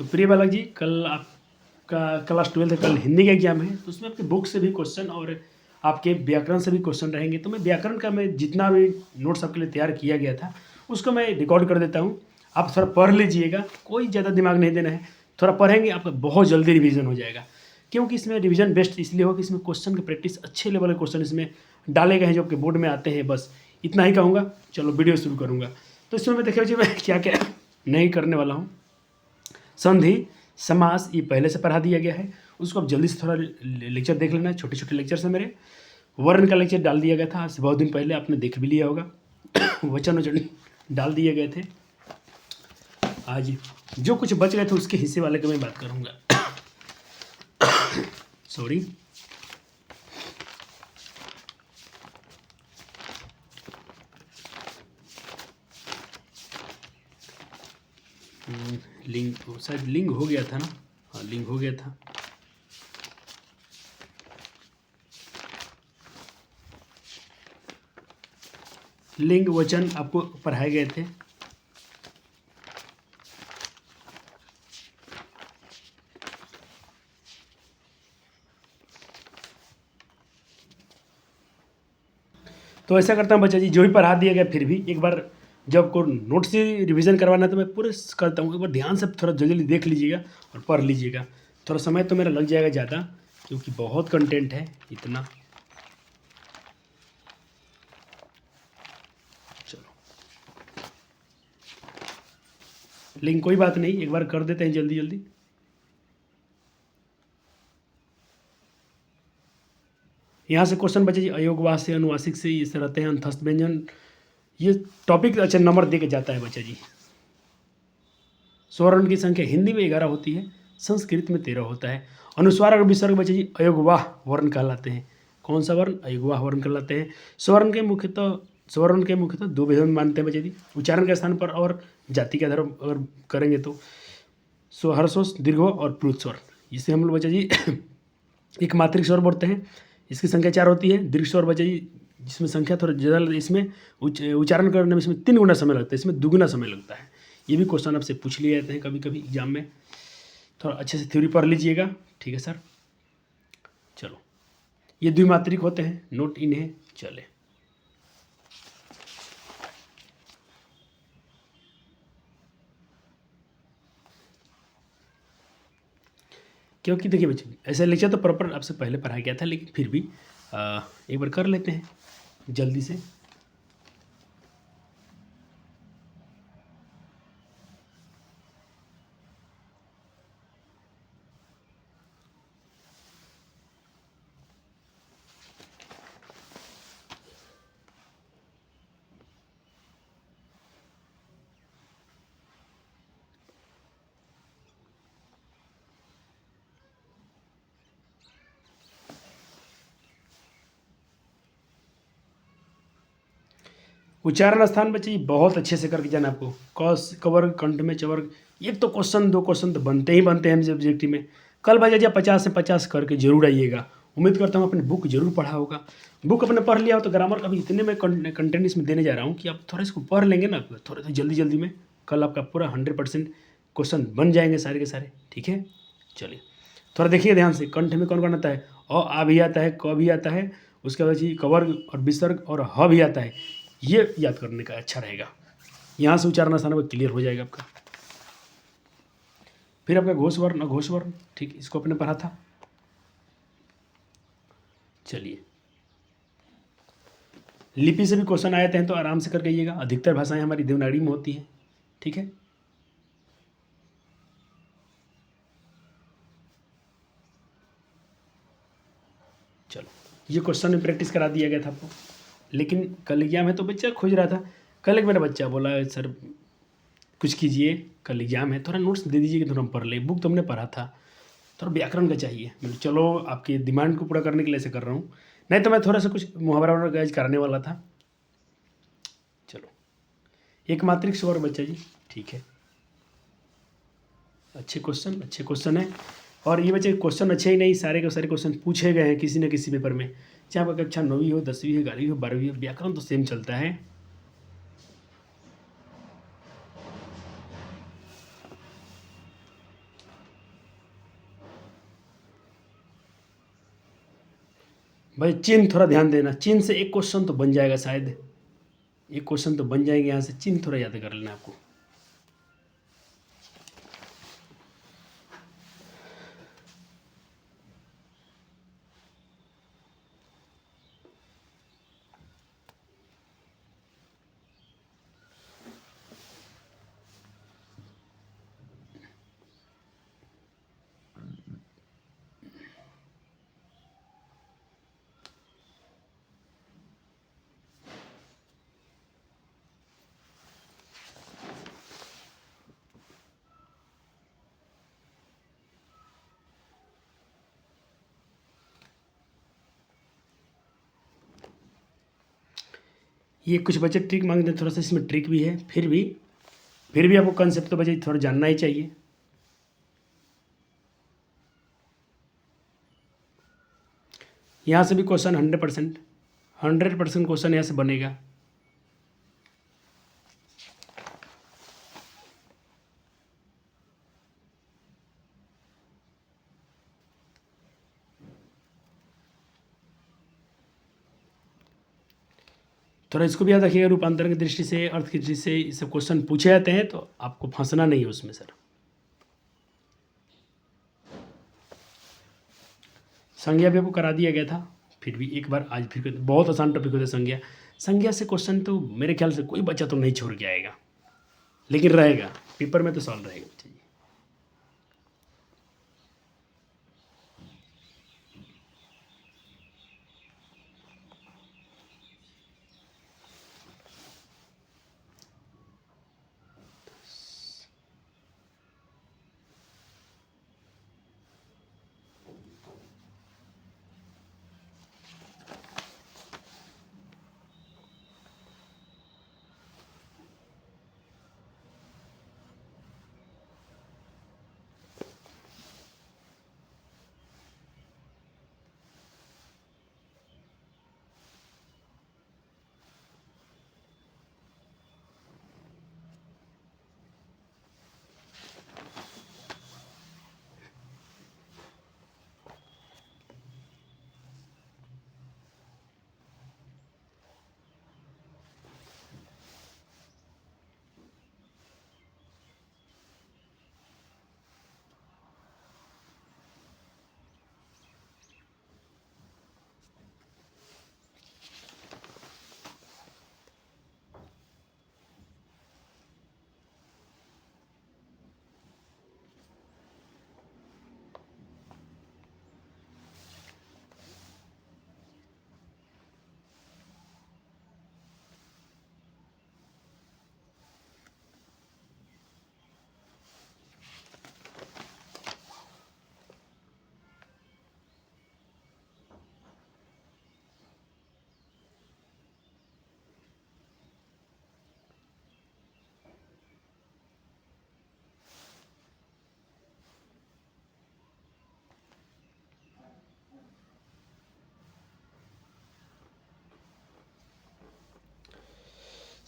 तो प्रिय बालक जी, कल आपका क्लास 12 कल हिंदी का एग्जाम है, तो उसमें आपके बुक से भी क्वेश्चन और आपके व्याकरण से भी क्वेश्चन रहेंगे। तो मैं व्याकरण का जितना भी नोट्स आपके लिए तैयार किया गया था उसको मैं रिकॉर्ड कर देता हूँ। आप थोड़ा पढ़ लीजिएगा, कोई ज़्यादा दिमाग नहीं देना है, थोड़ा पढ़ेंगे आपका बहुत जल्दी रिवीजन हो जाएगा। क्योंकि इसमें रिवीजन बेस्ट इसलिए हो कि इसमें क्वेश्चन की प्रैक्टिस अच्छे लेवल के क्वेश्चन इसमें डाले गए हैं जो आपके बोर्ड में आते हैं। बस इतना ही कहूँगा, चलो वीडियो शुरू करूँगा। तो इसमें मैं देखिए मैं क्या क्या नहीं करने वाला हूँ। संधि, समास ये पहले से पढ़ा दिया गया है, उसको अब जल्दी से थोड़ा लेक्चर देख लेना है। छोटे छोटे लेक्चर है मेरे। वर्ण का लेक्चर डाल दिया गया था आज से बहुत दिन पहले, आपने देख भी लिया होगा। वचन वचन डाल दिए गए थे। आज जो कुछ बच गए थे उसके हिस्से वाले की मैं बात करूँगा। सॉरी। लिंग, शायद लिंग हो गया था ना। हाँ, लिंग हो गया था। लिंग वचन आपको पढ़ाए गए थे। तो ऐसा करता हूँ बच्चा जी, जो भी पढ़ा दिया गया फिर भी एक बार जब को नोट से रिवीजन करवाना है तो मैं पूरे करता हूँ। एक बार ध्यान से थोड़ा जल्दी जल्दी देख लीजिएगा और पढ़ लीजिएगा। थोड़ा समय तो मेरा लग जाएगा ज़्यादा, क्योंकि बहुत कंटेंट है इतना। चलो, लेकिन कोई बात नहीं, एक बार कर देते हैं जल्दी जल्दी। यहाँ से क्वेश्चन बचे जी, अयोगवाह से, अनुवासिक से, ये से रहते हैं। अंतस्थ व्यंजन, ये टॉपिक अच्छा नंबर दे के जाता है बच्चा जी। स्वर्ण की संख्या हिंदी में 11 होती है, संस्कृत में 13 होता है। अनुस्वार और विसर्ग बच्चा जी अयोगवाह वर्ण कहलाते हैं। कौन सा वर्ण? अयोगवाह वर्ण कहलाते हैं। स्वर्ण के मुख्यतः दो विधि मानते हैं बच्चा जी, उच्चारण के स्थान पर और जाति के आधार पर अगर करेंगे तो हर्षोस, दीर्घो और प्लुत स्वर। इसे हम लोग बच्चा जी एक मात्रिक स्वर बोलते हैं। इसकी संख्या 4 होती है। दीर्घ स्वर बच्चा जी जिसमें संख्या थोड़ा ज़्यादा, इसमें उच्चारण करने में इसमें 3 गुना समय लगता है, इसमें 2 गुना समय लगता है। ये भी क्वेश्चन आपसे पूछ लिए जाते हैं कभी कभी एग्जाम में। थोड़ा अच्छे से थ्योरी पढ़ लीजिएगा, ठीक है सर। चलो, ये द्विमात्रिक होते हैं, नोट इन्हें। चले, क्योंकि देखिए बच्चे ऐसा लेक्चर तो प्रॉपर आपसे पहले पढ़ाया गया था, लेकिन फिर भी एक बार कर लेते हैं जल्दी से। उच्चारण स्थान बच्चे बहुत अच्छे से करके जाना आपको। कौस, कवर्ग, कंठ में चवर्ग, एक तो क्वेश्चन 2 क्वेश्चन तो बनते ही बनते हैं सब्जेक्टिव में। कल भाई जी 50 से 50 करके जरूर आइएगा। उम्मीद करता हूँ अपनी बुक जरूर पढ़ा होगा। बुक अपने पढ़ लिया हो तो ग्रामर का भी इतने में कंटेंट इसमें देने जा रहा हूँ कि आप थोड़ा इसको पढ़ लेंगे ना थोड़ा सा जल्दी जल्दी में, कल आपका पूरा 100% क्वेश्चन बन जाएंगे सारे के सारे, ठीक है। चलिए थोड़ा देखिए ध्यान से। कंठ में कौन कौन आता है? आ भी आता है, क भी आता है, उसके बाद जी कवर्ग और विसर्ग और ह भी आता है। ये याद करने का अच्छा रहेगा, यहाँ से उच्चारण आसान वो क्लियर हो जाएगा आपका। फिर आपका घोष वर्ण, अघोष वर्ण, ठीक, इसको आपने पढ़ा था। चलिए, लिपि से भी क्वेश्चन आए थे तो आराम से कर गइएगा। अधिकतर भाषाएं हमारी देवनागरी में होती हैं, ठीक है। चलो, ये क्वेश्चन में प्रैक्टिस करा दिया गया था आपको, लेकिन कल एग्जाम है तो बच्चा खोज रहा था। कल एक मेरा बच्चा बोला सर कुछ कीजिए, कल एग्जाम है, थोड़ा नोट्स दे दीजिए कि थोड़ा हम पढ़ ले। बुक तो हमने पढ़ा था, थोड़ा व्याकरण का चाहिए। मतलब चलो आपकी डिमांड को पूरा करने के लिए ऐसे कर रहा हूँ, नहीं तो मैं थोड़ा सा कुछ मुहावरा गाइज कराने वाला था। चलो, एक मात्रिक स्वर बच्चा जी, ठीक है। अच्छे क्वेश्चन है। और ये बच्चे क्वेश्चन अच्छे ही नहीं, सारे के सारे क्वेश्चन पूछे गए हैं किसी न किसी पेपर में, चाहे आपका कक्षा 9वीं हो, 10वीं हो, 11वीं हो, 12वीं हो, व्याकरण तो सेम चलता है। भाई चिन्ह थोड़ा ध्यान देना, चिन्ह से एक क्वेश्चन तो बन जाएगा शायद, एक क्वेश्चन तो बन जाएंगे यहाँ से, चिन्ह थोड़ा याद कर लेना आपको। ये कुछ बच्चे ट्रिक मांगते हैं, थोड़ा सा इसमें ट्रिक भी है, फिर भी आपको कंसेप्ट तो बच्चे थोड़ा जानना ही चाहिए। यहाँ से भी क्वेश्चन 100% क्वेश्चन यहाँ से बनेगा। थोड़ा इसको भी याद रखिएगा, रूपांतरण की दृष्टि से, अर्थ की दृष्टि से ये सब क्वेश्चन पूछे जाते हैं, तो आपको फंसना नहीं है उसमें सर। संज्ञा भी आपको करा दिया गया था, फिर भी एक बार आज फिर बहुत आसान टॉपिक होता है संज्ञा। संज्ञा से क्वेश्चन तो मेरे ख्याल से कोई बच्चा तो नहीं छोड़ के आएगा, लेकिन रहेगा पेपर में तो सॉल्व रहेगा।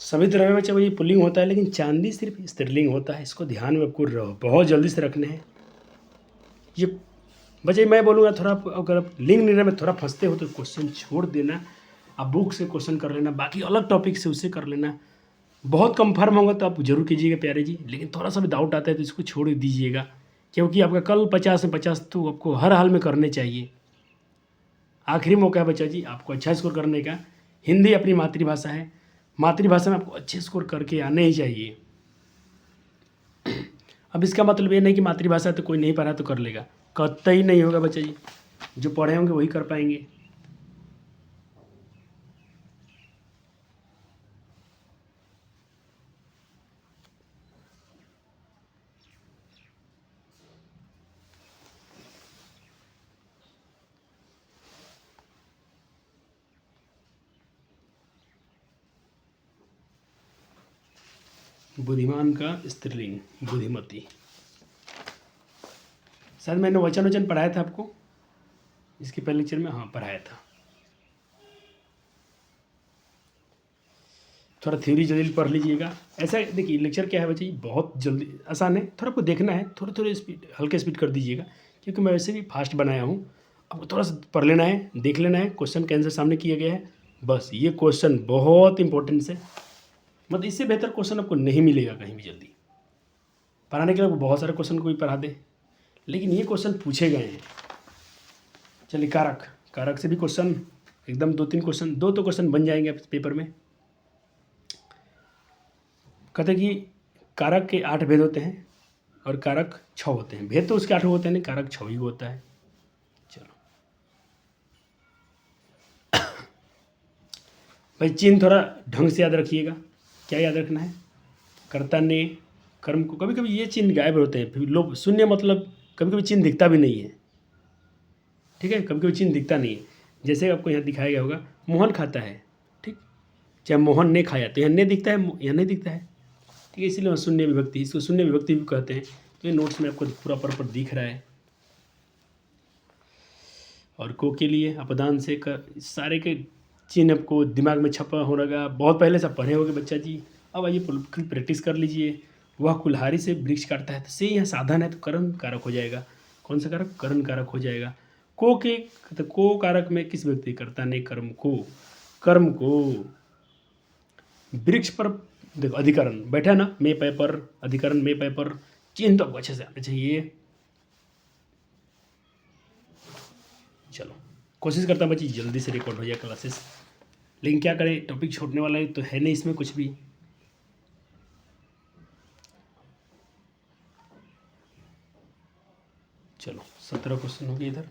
सभी तरह में बच्चा वही पुल्लिंग होता है, लेकिन चांदी सिर्फ स्त्रीलिंग होता है, इसको ध्यान में आपको बहुत जल्दी से रखने हैं। ये बच्चे मैं बोलूँगा थोड़ा अगर आप लिंग निर्णय में थोड़ा फंसते हो तो क्वेश्चन छोड़ देना, आप बुक से क्वेश्चन कर लेना, बाकी अलग टॉपिक से उससे कर लेना। बहुत कंफर्म होगा तो आप जरूर कीजिएगा प्यारे जी, लेकिन थोड़ा सा भी डाउट आता है तो इसको छोड़ दीजिएगा, क्योंकि आपका कल 50 में 50 तो आपको हर हाल में करने चाहिए। आखिरी मौका है बच्चा जी आपको अच्छा स्कोर करने का। हिंदी अपनी मातृभाषा है, मातृभाषा में आपको अच्छे स्कोर करके आने ही चाहिए। अब इसका मतलब ये नहीं कि मातृभाषा तो कोई नहीं पढ़ा तो कर लेगा, कतई नहीं होगा बच्चा जी, जो पढ़े होंगे वही कर पाएंगे। बुद्धिमान का स्त्रीलिंग बुद्धिमती, शायद मैंने वचन पढ़ाया था आपको इसके पहले लेक्चर में, हाँ पढ़ाया था। थोड़ा थ्योरी जल्दी पढ़ लीजिएगा। ऐसा देखिए लेक्चर क्या है बच्चे, बहुत जल्दी आसान है, थोड़ा आपको देखना है, थोड़ा थोड़ा स्पीड हल्के स्पीड कर दीजिएगा, क्योंकि मैं वैसे भी फास्ट बनाया हूँ आपको थोड़ा सा पढ़ लेना है, देख लेना है, क्वेश्चन का आंसर सामने किया गया है, बस। ये क्वेश्चन बहुत इंपॉर्टेंट है, मतलब इससे बेहतर क्वेश्चन आपको नहीं मिलेगा कहीं भी जल्दी। पढ़ाने के लिए बहुत सारे क्वेश्चन कोई पढ़ा दे, लेकिन ये क्वेश्चन पूछे गए हैं। चलिए, कारक, कारक से भी क्वेश्चन एकदम 2-3 क्वेश्चन, 2 तो क्वेश्चन बन जाएंगे आपके पेपर में। कहते कि कारक के 8 भेद होते हैं और कारक 6 होते हैं। भेद तो उसके 8 होते हैं, नहीं, कारक 6 ही होता है। चलो भाई, चिन्ह थोड़ा ढंग से याद रखिएगा। क्या याद रखना है? कर्ता ने कर्म को, कभी कभी ये चिन्ह गायब होते हैं, फिर लोग शून्य, मतलब कभी कभी चिन्ह दिखता भी नहीं है, ठीक है, कभी कभी चिन्ह दिखता नहीं है। जैसे आपको यहाँ दिखाया गया होगा, मोहन खाता है, ठीक, चाहे मोहन ने खाया, तो यहाँ ने दिखता है, यहाँ नहीं दिखता है, ठीक है, इसीलिए शून्य विभक्ति, इसको शून्य विभक्ति भी कहते हैं। तो ये नोट्स में आपको पूरा प्रॉपर दिख रहा है। और को के लिए अपदान से सारे के चिन्ह आपको दिमाग में छपा हो रहा, बहुत पहले से पढ़े होगे बच्चा जी। अब आइए प्रैक्टिस कर लीजिए। वह कुल्हाड़ी से वृक्ष काटता है, तो से यहाँ साधन है, तो कर्म कारक हो जाएगा। कौन सा कारक? करण कारक हो जाएगा। को के, तो को कारक में किस व्यक्ति? कर्ता ने कर्म को वृक्ष पर, देखो अधिकरण बैठा ना, मे पे पर, अधिकरण मे पे पर, चिन्ह तो आपको अच्छे से आने चाहिए। चलो, कोशिश करता हूँ बच्ची जल्दी से रिकॉर्ड हो जाए क्लासेस, लेकिन क्या करें, टॉपिक छोड़ने वाला है तो है नहीं इसमें कुछ भी। चलो, 17 क्वेश्चन हो गए इधर।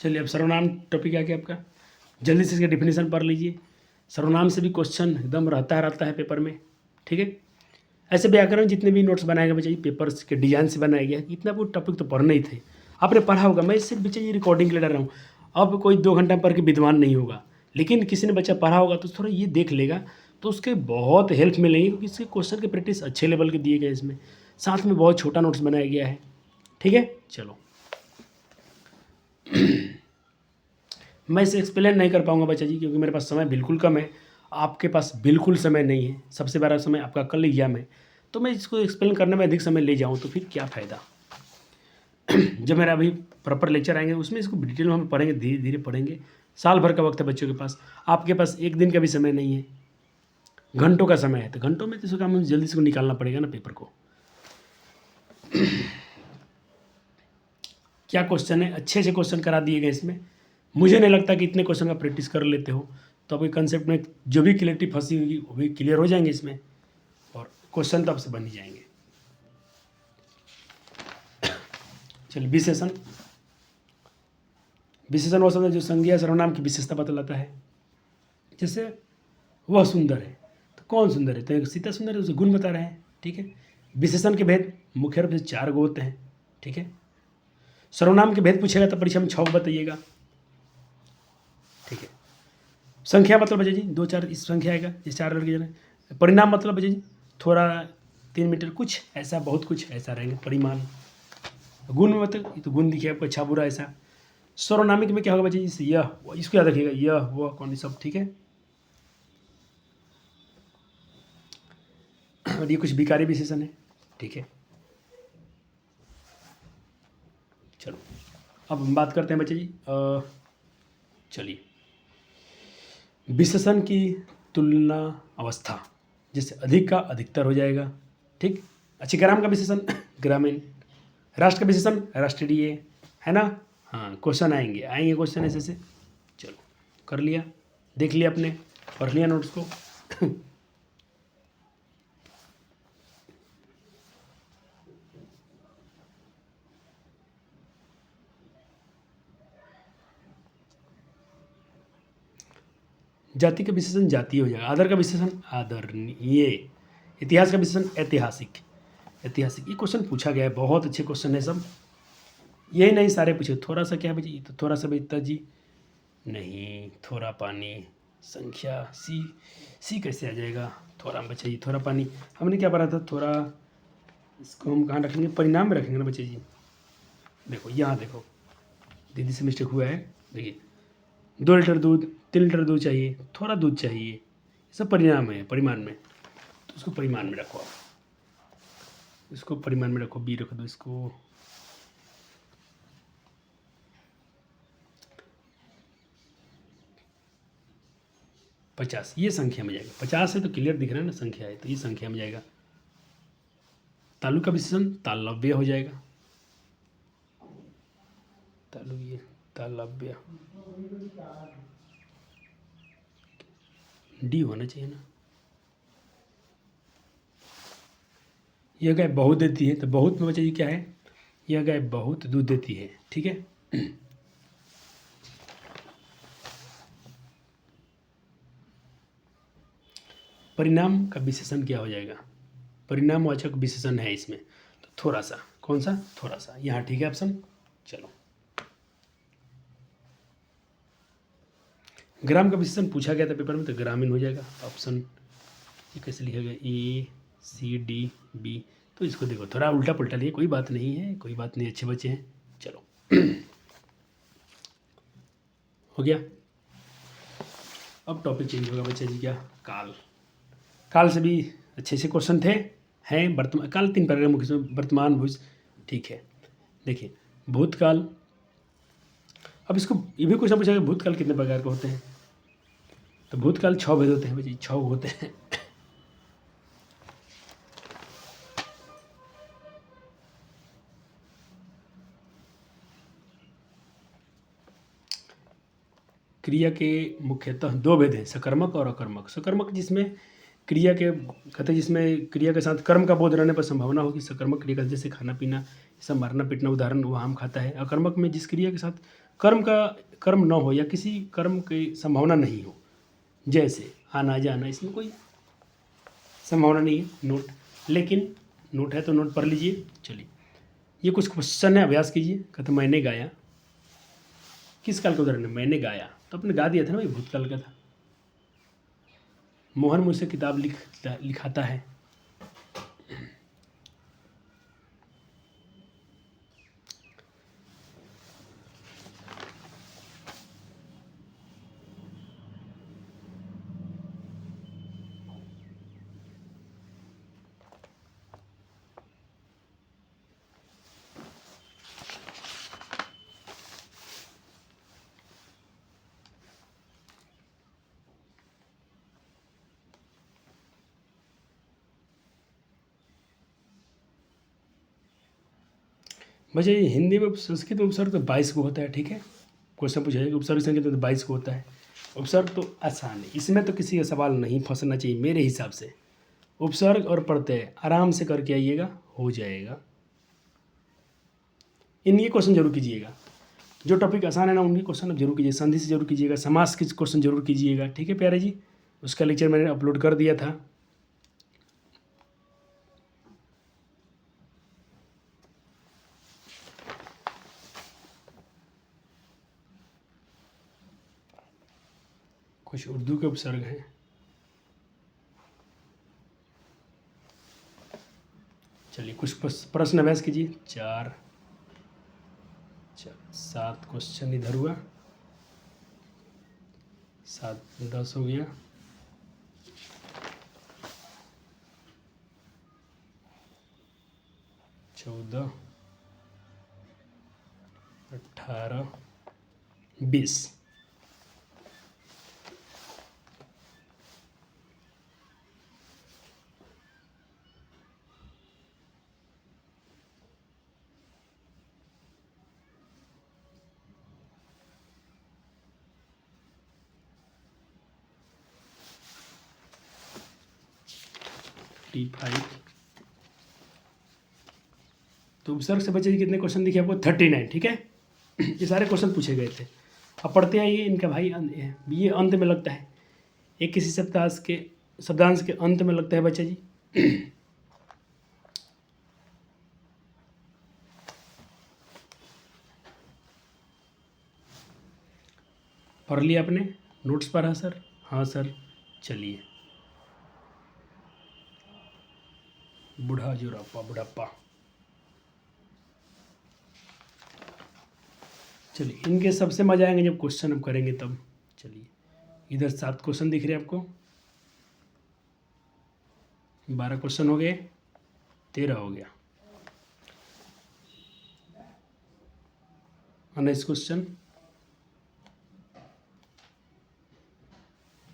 चलिए, अब सर्वनाम टॉपिक आ गया आपका, जल्दी से इसका डिफिनीशन पढ़ लीजिए। सर्वनाम से भी क्वेश्चन एकदम रहता है पेपर में, ठीक है। ऐसे व्याकरण जितने भी नोट्स बनाए गए बच्चे, पेपर्स के डिजाइन से बनाया गया है, इतना वो टॉपिक तो पढ़ना ही थे, आपने पढ़ा होगा। मैं सिर्फ बच्चे ये रिकॉर्डिंग के लिए डाल रहा हूँ। अब कोई 2 घंटा पढ़ के विद्वान नहीं होगा, लेकिन किसी ने बच्चा पढ़ा होगा तो थोड़ा ये देख लेगा, तो उसके बहुत हेल्प मिलेगी, क्योंकि इसके क्वेश्चन के प्रैक्टिस अच्छे लेवल के दिए गए इसमें, साथ में बहुत छोटा नोट्स बनाया गया है, ठीक है। चलो, मैं इसे एक्सप्लेन नहीं कर पाऊंगा बच्चा जी, क्योंकि मेरे पास समय बिल्कुल कम है, आपके पास बिल्कुल समय नहीं है। सबसे बड़ा समय आपका कल एग्जाम है, तो मैं इसको एक्सप्लेन करने में अधिक समय ले जाऊँ तो फिर क्या फ़ायदा। जब मेरा अभी प्रॉपर लेक्चर आएंगे उसमें इसको डिटेल में हम पढ़ेंगे, धीरे धीरे पढ़ेंगे। साल भर का वक्त है बच्चों के पास, आपके पास एक दिन का भी समय नहीं है, घंटों का समय है, तो घंटों में तो इसको काम जल्दी से निकालना पड़ेगा ना पेपर को। क्या क्वेश्चन है, अच्छे से क्वेश्चन करा दिए गए इसमें। मुझे नहीं लगता कि इतने क्वेश्चन का प्रैक्टिस कर लेते हो, तो आपके कंसेप्ट में जो भी क्लियरिटी फंसी होगी वो भी क्लियर हो जाएंगे इसमें, और क्वेश्चन तो आपसे बन ही जाएंगे। चलिए, विशेषण। विशेषण वो शब्द है जो संज्ञा सर्वनाम की विशेषता बतलाता है। जैसे वह सुंदर है, तो कौन सुंदर है? तो सीता सुंदर है, उसे गुण बता रहे हैं, ठीक है। विशेषण के भेद मुख्य रूप से 4 गो होते हैं, ठीक है। सर्वनाम के भेद पूछेगा तो परीक्षा में 6 बताइएगा, ठीक है। संख्या मतलब बच्चे जी 2-4 इस संख्या आएगा, जैसे 4 लड़के जने। परिणाम मतलब बच्चे जी थोड़ा 3 मीटर, कुछ ऐसा, बहुत कुछ ऐसा रहेंगे परिमाण। गुण में मतलब ये तो गुण दिखे आपको, अच्छा बुरा ऐसा। सर्वनामिक में क्या होगा बच्चे जी? जैसे यह, इसको याद रखिएगा, यह वह कौन, सब, ठीक है। और ये कुछ विकारी विशेषण है, ठीक है। चलो, अब हम बात करते हैं बच्चे जी, चलिए, विशेषण की तुलना अवस्था, जैसे अधिक का अधिकतर हो जाएगा, ठीक। अच्छी, ग्राम का विशेषण ग्रामीण, राष्ट्र का विशेषण राष्ट्रीय, है ना। हाँ, क्वेश्चन आएंगे क्वेश्चन ऐसे से। चलो, कर लिया, देख लिया आपने, पढ़ लिया नोट्स को। जाति का विशेषण जातीय हो जाएगा, आदर का विशेषण आदरणीय, इतिहास का विशेषण ऐतिहासिक। ऐतिहासिक ये क्वेश्चन पूछा गया है, बहुत अच्छे क्वेश्चन है सब, यही नहीं सारे पूछे। थोड़ा सा क्या बची, तो थोड़ा सा बेचता जी नहीं, थोड़ा पानी, संख्या सी कैसे आ जाएगा, थोड़ा बच्चे जी, थोड़ा पानी हमने क्या पढ़ा था, थोड़ा इसको हम कहाँ रखेंगे, परिणाम में रखेंगे ना बच्चे जी। देखो यहाँ देखो दीदी से मिस्टेक हुआ है, देखिए 2 लीटर दूध, 3 लीटर दूध चाहिए, थोड़ा दूध चाहिए, ये सब परिणाम है, परिमाण में, तो उसको परिमाण में रखो आप, इसको परिमाण में रखो, बी रख दो इसको। पचास ये संख्या में जाएगा, 50 है तो क्लियर दिख रहा है ना संख्या है, तो ये संख्या में जाएगा। तालु का विशेषण तालव्य हो जाएगा, तालु ये तालव्य, डी होना चाहिए ना। यह गाय बहुत देती है, तो बहुत में बच्चा जी क्या है, यह गाय बहुत दूध देती है, ठीक है। परिणाम का विशेषण क्या हो जाएगा, परिणामवाचक विशेषण है इसमें, तो थोड़ा सा, कौन सा, थोड़ा सा, यहाँ ठीक है ऑप्शन। चलो ग्राम का विशेषण पूछा गया था पेपर में, तो ग्रामीण हो जाएगा ऑप्शन। ये कैसे लिखा गया, ए सी डी बी, तो इसको देखो थोड़ा उल्टा पुल्टा लिए, कोई बात नहीं है, कोई बात नहीं, अच्छे बच्चे हैं। चलो हो गया। अब टॉपिक चेंज होगा बच्चे जी, क्या, काल। काल से भी अच्छे से क्वेश्चन थे, हैं वर्तमान काल 3 प्रकार के मुख्य, वर्तमान भविष्य, ठीक है। देखिए भूतकाल, अब इसको ये भी क्वेश्चन पूछा, भूतकाल कितने प्रकार के होते हैं, तो भूतकाल 6 भेद होते हैं भाई, 6 होते हैं। क्रिया के मुख्यतः 2 भेद हैं, सकर्मक और अकर्मक। सकर्मक जिसमें क्रिया के कहते हैं, जिसमें क्रिया के साथ कर्म का बोध रहने पर संभावना होगी, सकर्मक क्रिया का, जैसे खाना पीना, सब मारना पीटना, उदाहरण वो आम खाता है। अकर्मक में जिस क्रिया के साथ कर्म न हो या किसी कर्म की संभावना नहीं हो, जैसे आना जाना, इसमें कोई संभावना नहीं है, नोट, लेकिन नोट है तो नोट पढ़ लीजिए। चलिए ये कुछ क्वेश्चन है, अभ्यास कीजिए। कहते मैंने गाया, किस काल का उदाहरण है, मैंने गाया, तो आपने गा दिया था ना भाई, भूतकाल का था। मोहन मुझसे किताब लिखाता है, बच्चे हिंदी में संस्कृत में उपसर्ग तो 22 को होता है, ठीक है। क्वेश्चन पूछा जाएगा उपसर्ग संख्या तो 22 को होता है। उपसर्ग तो आसान है, इसमें तो किसी का सवाल नहीं फंसना चाहिए मेरे हिसाब से। उपसर्ग और प्रत्यय आराम से करके आइएगा, हो जाएगा। इनके क्वेश्चन जरूर कीजिएगा, जो टॉपिक आसान है ना उनके क्वेश्चन आप जरूर कीजिए। संधि से जरूर कीजिएगा, समास के क्वेश्चन जरूर कीजिएगा, ठीक है प्यारे जी। उसका लेक्चर मैंने अपलोड कर दिया था। कुछ उर्दू के उपसर्ग हैं, चलिए कुछ प्रश्न अभ्यास कीजिए। 7 क्वेश्चन इधर हुआ, 7 10 हो गया। 14 18 20 35। तो उपसर्ग से बचे कितने क्वेश्चन दिखे आपको, 39, ठीक है। ये सारे क्वेश्चन पूछे गए थे। अब पढ़ते आइए इनका भाई, ये अंत में लगता है। एक किसी शब्दांश के अंत में लगता है बच्चा जी। पढ़ लिया आपने? नोट्स पढ़ा सर? हाँ सर। चलिए, बूढ़ा जोरापा बुढ़ापा। चलिए, इनके सबसे मजा आएंगे जब क्वेश्चन हम करेंगे तब। चलिए, इधर 7 क्वेश्चन दिख रहे हैं आपको। 12 क्वेश्चन हो गए, 13 हो गया। 19 क्वेश्चन,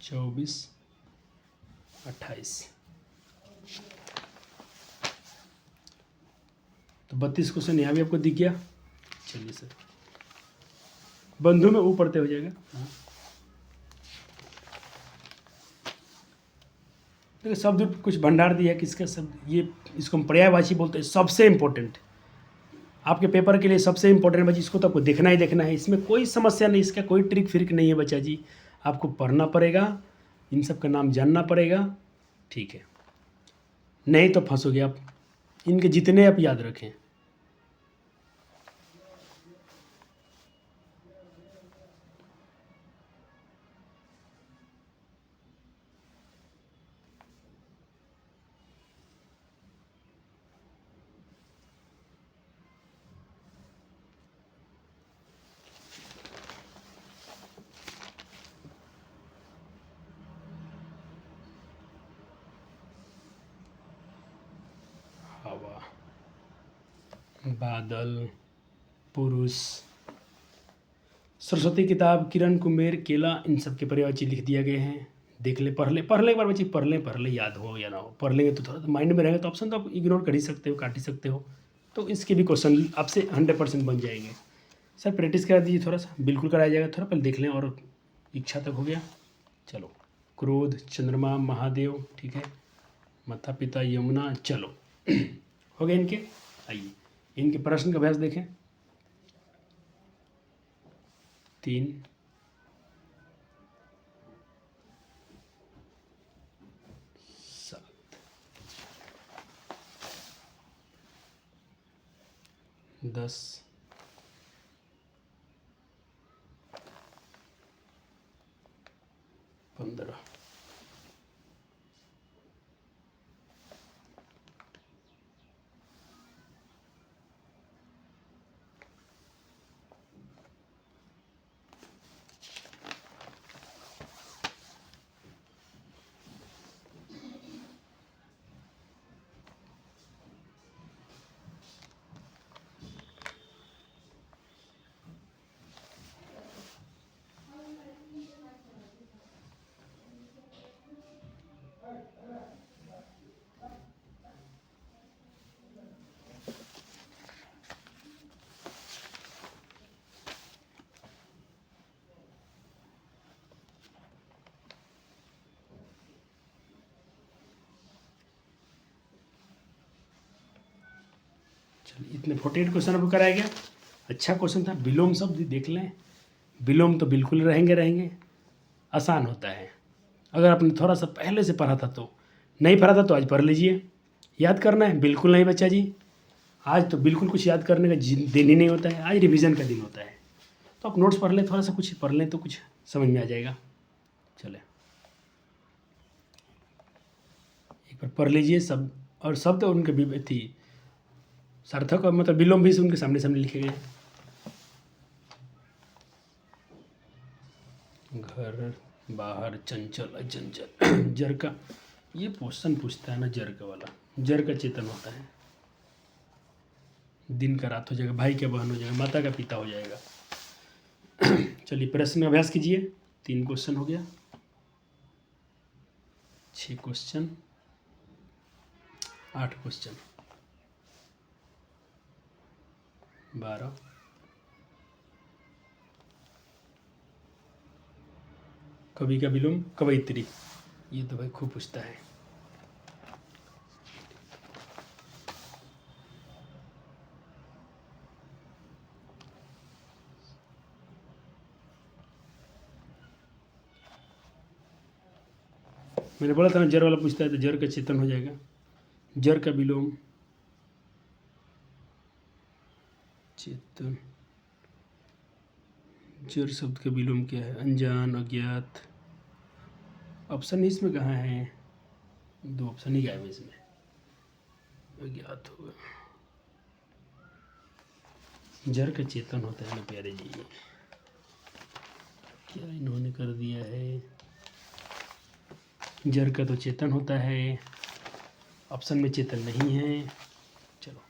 24, 28, तो 32 क्वेश्चन यहाँ भी आपको दिख गया। चलिए सर, बंधु में ऊ पढ़ते हो जाएगा। हाँ, देखिए शब्द कुछ भंडार दिया है किसका शब्द, ये इसको हम पर्यायवाची बोलते हैं। सबसे इम्पोर्टेंट आपके पेपर के लिए सबसे इम्पोर्टेंट बच्चे, इसको तो आपको देखना ही देखना है। इसमें कोई समस्या नहीं, इसका कोई ट्रिक फिरिक नहीं है बच्चा जी। आपको पढ़ना पड़ेगा, इन सब का नाम जानना पड़ेगा, ठीक है? नहीं तो फंसोगे आप। इनके जितने आप याद रखें। हवा, बादल, पुरुष, सरस्वती किताब, किरण कुमेर, केला, इन सब के पर्यायवाची लिख दिया गए हैं। देख ले, पढ़ ले एक बार बच्चे, पढ़ ले, याद हो या ना हो। पढ़ लेंगे तो थोड़ा माइंड में रहेगा, तो ऑप्शन तो आप इग्नोर कर ही सकते हो, काट ही सकते हो। तो इसके भी क्वेश्चन आपसे 100% बन जाएंगे। सर प्रैक्टिस करा दीजिए थोड़ा सा। बिल्कुल कराया जाएगा, थोड़ा पहले देख लें। और इच्छा तक हो गया। चलो, क्रोध, चंद्रमा, महादेव, ठीक है, माता पिता, यमुना, चलो। हो गए इनके। आइए इनके प्रश्न का अभ्यास देखें। 3, 7, 10, 15, चलिए इतने 48 क्वेश्चन आपको कराया गया। अच्छा क्वेश्चन था। विलोम शब्द देख लें। विलोम तो बिल्कुल रहेंगे। आसान होता है। अगर आपने थोड़ा सा पहले से पढ़ा था तो, नहीं पढ़ा था तो आज पढ़ लीजिए। याद करना है बिल्कुल नहीं बच्चा जी, आज तो बिल्कुल कुछ याद करने का दिन ही नहीं होता है। आज रिवीजन का दिन होता है। तो आप नोट्स पढ़ लें, थोड़ा सा कुछ पढ़ लें तो कुछ समझ में आ जाएगा। चले एक बार पढ़ लीजिए सब, और शब्द तो उनके भी थी सार्थक, और मतलब विलोम भी उनके सामने सामने लिखे गए। घर, बाहर, चंचल, अचंचल, जर का, ये क्वेश्चन पूछता है ना जर का वाला। जर का चेतन होता है। दिन का रात हो जाएगा, भाई का बहन हो जाएगा, माता का पिता हो जाएगा। चलिए प्रश्न में अभ्यास कीजिए। 3 क्वेश्चन हो गया, 6 क्वेश्चन, 8 क्वेश्चन, 12, कवि का विलोम, कवयित्री, ये तो भाई खूब पूछता है। मैंने बोला था ना जर वाला पूछता है तो जर का चेतन हो जाएगा। जर का विलोम चेतन। जर शब्द का विलोम क्या है? अनजान, अज्ञात। ऑप्शन इसमें कहाँ है? 2 ऑप्शन ही गायब है इसमें। अज्ञात होगा। जर का चेतन होता है ना प्यारे जी। क्या इन्होंने कर दिया है? जर का तो चेतन होता है, ऑप्शन में चेतन नहीं है। चलो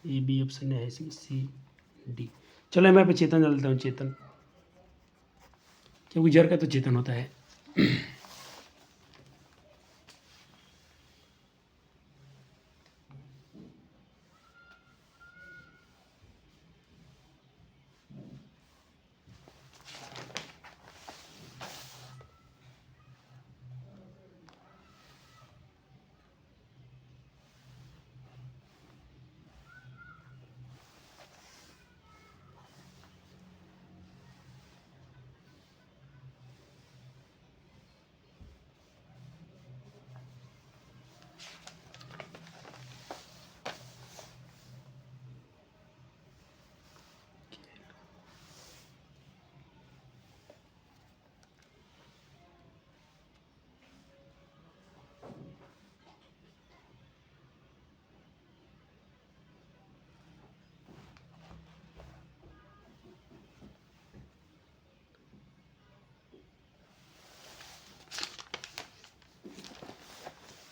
ए बी ऑप्शन है इसमें, सी डी। चलो मैं पे चेतन डालता हूँ, चेतन, क्योंकि जर का तो चेतन होता है।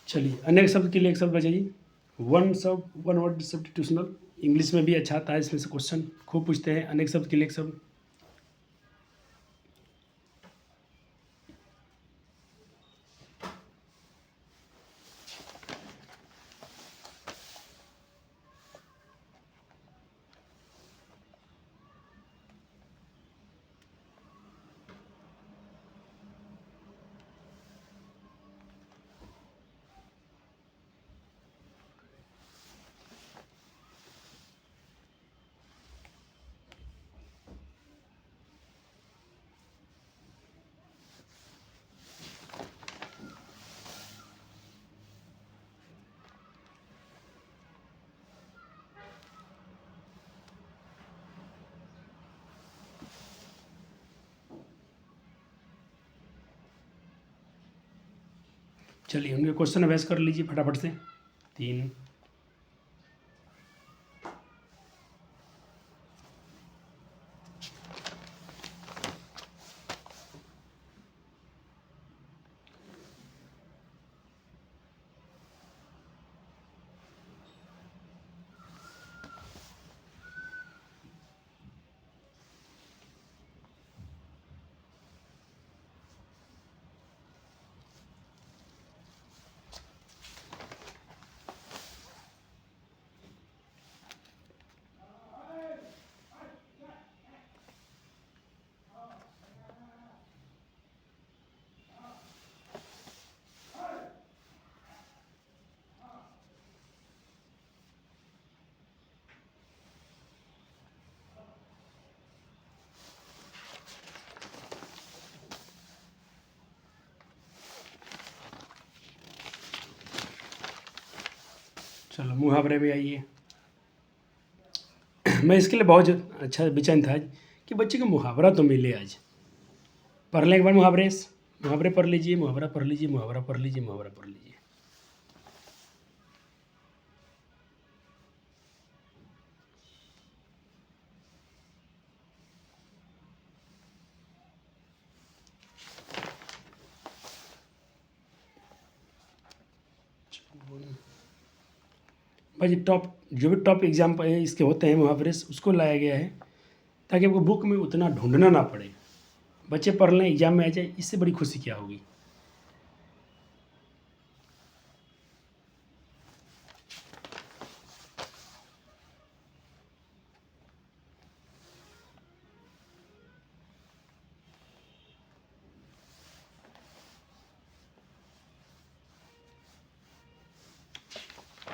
चलिए अनेक शब्द के लिए एक शब्द बजाइए। One word substitutional. इंग्लिश में भी अच्छा आता है, इसमें से क्वेश्चन खूब पूछते हैं। अनेक शब्द के लिए एक शब्द। चलिए उनके क्वेश्चन अभ्यास कर लीजिए फटाफट से। 3। चलो मुहावरे में आइए। मैं इसके लिए बहुत अच्छा बेचैन था आज कि बच्चे को मुहावरा तो मिले आज। पढ़ लें एक बार मुहावरे। मुहावरे पढ़ लीजिए, मुहावरा पढ़ लीजिए, मुहावरा पढ़ लीजिए, मुहावरा पढ़ लीजिए। भाई टॉप जो भी टॉप एग्जाम इसके होते हैं मुहावरे, उसको लाया गया है ताकि आपको बुक में उतना ढूंढना ना पड़े। बच्चे पढ़ लें, एग्जाम में आ जाए, इससे बड़ी खुशी क्या होगी।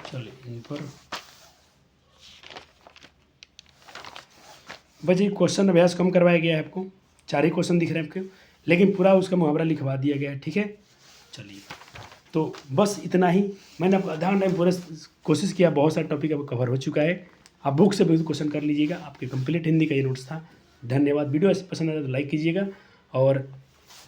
चलिए इन पर बच्चे क्वेश्चन अभ्यास कम करवाया गया है आपको। 4 ही क्वेश्चन दिख रहे हैं आपके। लेकिन पूरा उसका मुहावरा लिखवा दिया गया है, ठीक है। चलिए, तो बस इतना ही। मैंने आधा घंटे में पूरा कोशिश किया, बहुत सारा टॉपिक अब कवर हो चुका है। आप बुक से भी क्वेश्चन कर लीजिएगा, आपके कंप्लीट हिंदी का ये नोट्स था। धन्यवाद। वीडियो ऐसे पसंद आया तो लाइक कीजिएगा, और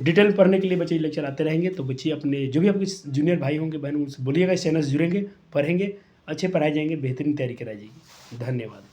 डिटेल पढ़ने के लिए बच्चे लेक्चर आते रहेंगे, तो बच्चे अपने जो भी आपके जूनियर भाई होंगे, बहन, उनसे बोलिएगा, इस चैनल से जुड़ेंगे, पढ़ेंगे, अच्छे पढ़ाए जाएंगे, बेहतरीन तैयारी कराई जाएगी। धन्यवाद।